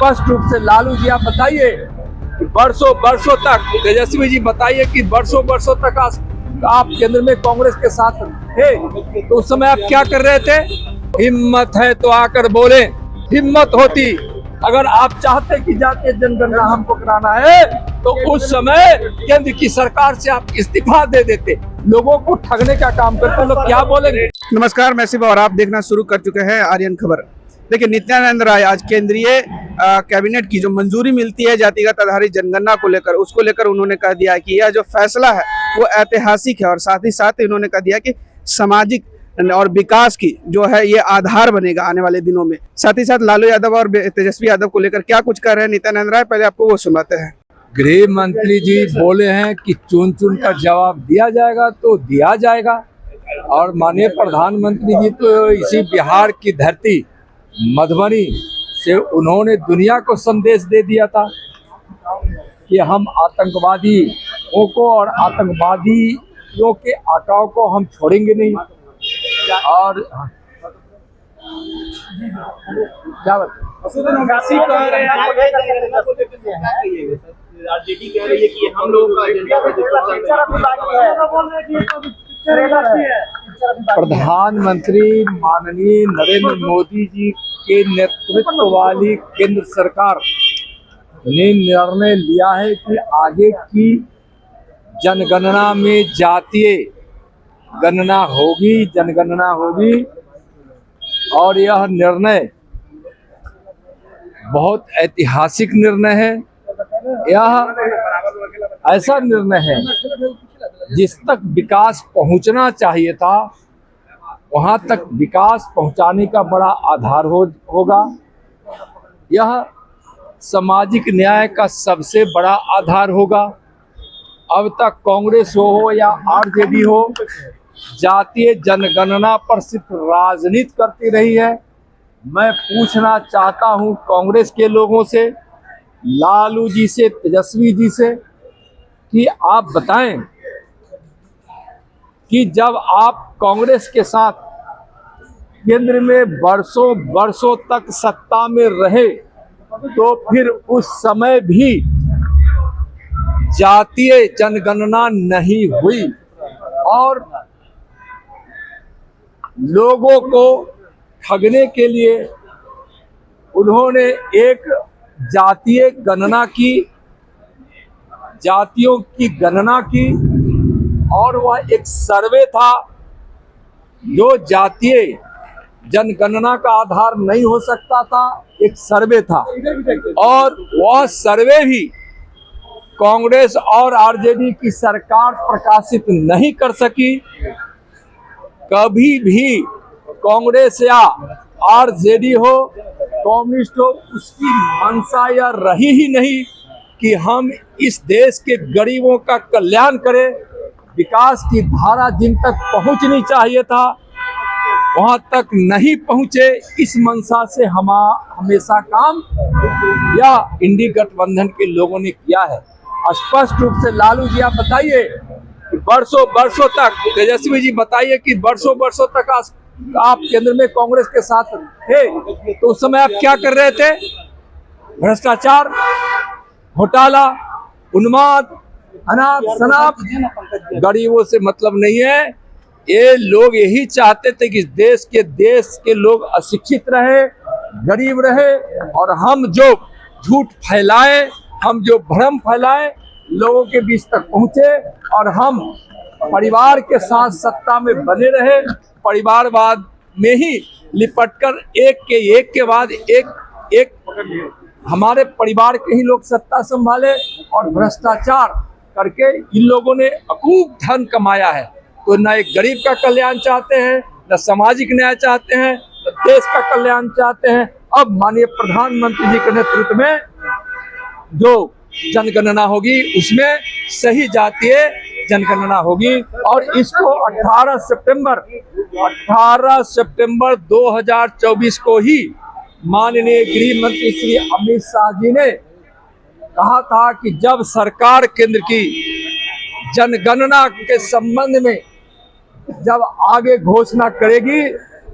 स्पष्ट रूप से लालू जी आप बताइए कि वर्षों वर्षों तक, तेजस्वी जी बताइए कि वर्षों वर्षों तक आप केंद्र में कांग्रेस के साथ थे, तो उस समय आप क्या कर रहे थे? हिम्मत है तो आकर बोले। हिम्मत होती, अगर आप चाहते कि जातीय जनगणना हमको कराना है तो उस समय केंद्र की सरकार से आप इस्तीफा दे देते। लोगों को ठगने का काम करते लोग क्या बोलेंगे? नमस्कार, मैं शिव और आप देखना शुरू कर चुके हैं आर्यन खबर। देखिए, नित्यानंद राय आज केंद्रीय कैबिनेट की जो मंजूरी मिलती है जातिगत आधारित जनगणना को लेकर, उसको लेकर उन्होंने कह दिया कि यह जो फैसला है वो ऐतिहासिक है और साथ ही साथ इन्होंने कह दिया कि सामाजिक और विकास की जो है ये आधार बनेगा आने वाले दिनों में। साथ ही साथ लालू यादव और तेजस्वी यादव को लेकर क्या कुछ कह रहे हैं नित्यानंद राय, पहले आपको वो सुनाते हैं। गृह मंत्री जी बोले हैं कि चुन चुन कर जवाब दिया जाएगा तो दिया जाएगा, और माननीय प्रधानमंत्री जी तो इसी बिहार की धरती मधुबनी से उन्होंने दुनिया को संदेश दे दिया था कि हम आतंकवादियों को और आतंकवादियों के आकाओं को हम छोड़ेंगे नहीं। और क्या आरजेडी कह रही है कि हम लोग प्रधानमंत्री माननीय नरेंद्र मोदी जी के नेतृत्व वाली केंद्र सरकार ने निर्णय लिया है कि आगे की जनगणना में जातीय गणना होगी, जनगणना होगी, और यह निर्णय बहुत ऐतिहासिक निर्णय है। यह ऐसा निर्णय है जिस तक विकास पहुंचना चाहिए था वहां तक विकास पहुंचाने का बड़ा आधार होगा। यह सामाजिक न्याय का सबसे बड़ा आधार होगा। अब तक कांग्रेस हो या आरजेडी हो, जातीय जनगणना पर सिर्फ राजनीति करती रही है। मैं पूछना चाहता हूं कांग्रेस के लोगों से, लालू जी से, तेजस्वी जी से, कि आप बताएं कि जब आप कांग्रेस के साथ केंद्र में वर्षों वर्षों तक सत्ता में रहे तो फिर उस समय भी जातीय जनगणना नहीं हुई और लोगों को ठगने के लिए उन्होंने एक जातीय गणना की, जातियों की गणना की, और वह एक सर्वे था जो जातीय जनगणना का आधार नहीं हो सकता था, एक सर्वे था। और वह सर्वे भी कांग्रेस और आरजेडी की सरकार प्रकाशित नहीं कर सकी। कभी भी कांग्रेस या आरजेडी हो, कम्युनिस्ट हो, उसकी मंशा यह रही ही नहीं कि हम इस देश के गरीबों का कल्याण करें। विकास की धारा जिन तक पहुंचनी चाहिए था वहां तक नहीं पहुंचे। इस मंशा से हम हमेशा काम या इंडी गठबंधन के लोगों ने किया है। स्पष्ट रूप से लालू जी आप बताइए कि वर्षों वर्षों तक, तेजस्वी जी बताइए कि वर्षों वर्षों तक आप केंद्र में कांग्रेस के साथ थे, तो उस समय आप क्या कर रहे थे? भ्रष्टाचार, घोटाला, उन्माद, अनाप शनाप, गरीबों से मतलब नहीं है। ये लोग यही चाहते थे कि देश के लोग अशिक्षित रहे, गरीब रहे, और हम जो झूठ फैलाए, हम जो भ्रम फैलाए, लोगों के बीच तक पहुंचे और हम परिवार के साथ सत्ता में बने रहे। परिवारवाद में ही लिपटकर एक के बाद एक हमारे परिवार के ही लोग सत्ता संभाले और भ्रष्टाचार करके इन लोगों ने अकूप धन कमाया है। तो न एक गरीब का कल्याण चाहते हैं, न सामाजिक न्याय चाहते हैं, न देश का कल्याण चाहते हैं। अब माननीय प्रधानमंत्री जी के नेतृत्व में जो जनगणना होगी उसमें सही जातीय जनगणना होगी और इसको 18 सितंबर 2024 को ही माननीय गृह मंत्री श्री अमित शाह जी ने कहा था कि जब सरकार केंद्र की जनगणना के संबंध में जब आगे घोषणा करेगी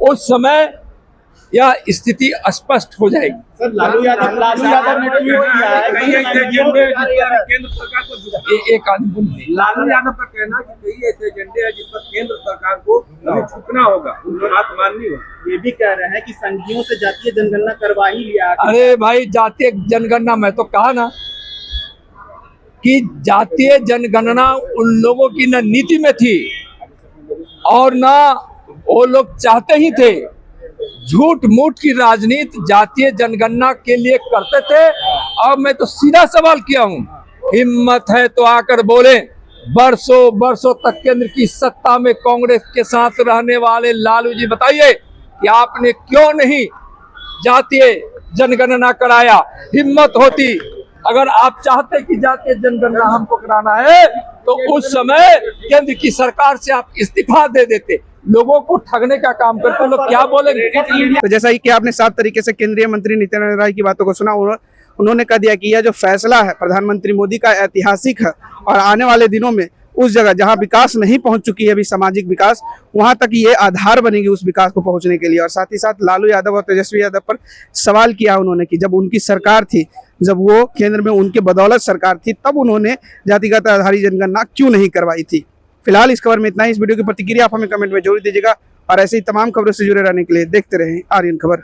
उस समय यह स्थिति स्पष्ट हो जाएगी। सर लालू यादव ने ट्वीट किया है कई ऐसे एजेंडे हैं जिस पर केंद्र सरकार को एक आदमी बोल रहे हैं। लालू यादव का कहना है कि कई ऐसे एजेंडे हैं जिस पर केंद्र सरकार को अभी झुकना होगा, बात माननी होगी। ये भी कह रहे हैं कि संघियों से जातीय जनगणना करवा ही लिया। अरे भाई, जातीय जनगणना, मैं तो कहा ना कि जातीय जनगणना उन लोगों की न नीति में थी और ना वो लोग चाहते ही थे। झूठ मूठ की राजनीति जातीय जनगणना के लिए करते थे। अब मैं तो सीधा सवाल किया हूँ, हिम्मत है तो आकर बोले। बरसों बरसों तक केंद्र की सत्ता में कांग्रेस के साथ रहने वाले लालू जी, बताइए कि आपने क्यों नहीं जातीय जनगणना कराया? हिम्मत होती, अगर आप चाहते कि जातीय जनगणना हमको कराना है तो उस समय केंद्र की सरकार से आप इस्तीफा दे देते। लोगों को ठगने का काम करते लोग, क्या बोलेंगे? तो जैसा ही कि आपने साफ तरीके से केंद्रीय मंत्री नित्यानंद राय की बातों को सुना, उन्होंने कह दिया कि यह जो फैसला है प्रधानमंत्री मोदी का ऐतिहासिक है और आने वाले दिनों में उस जगह जहां विकास नहीं पहुंच चुकी है अभी सामाजिक विकास, वहां तक ये आधार बनेगी उस विकास को पहुंचने के लिए। और साथ ही साथ लालू यादव और तेजस्वी यादव पर सवाल किया उन्होंने कि जब उनकी सरकार थी, जब वो केंद्र में उनके बदौलत सरकार थी, तब उन्होंने जातिगत आधारित जनगणना क्यों नहीं करवाई थी। फिलहाल इस खबर में इतना ही। इस वीडियो की प्रतिक्रिया आप हमें कमेंट में जरूर दीजिएगा और ऐसे ही तमाम खबरों से जुड़े रहने के लिए देखते रहें आर्यन खबर।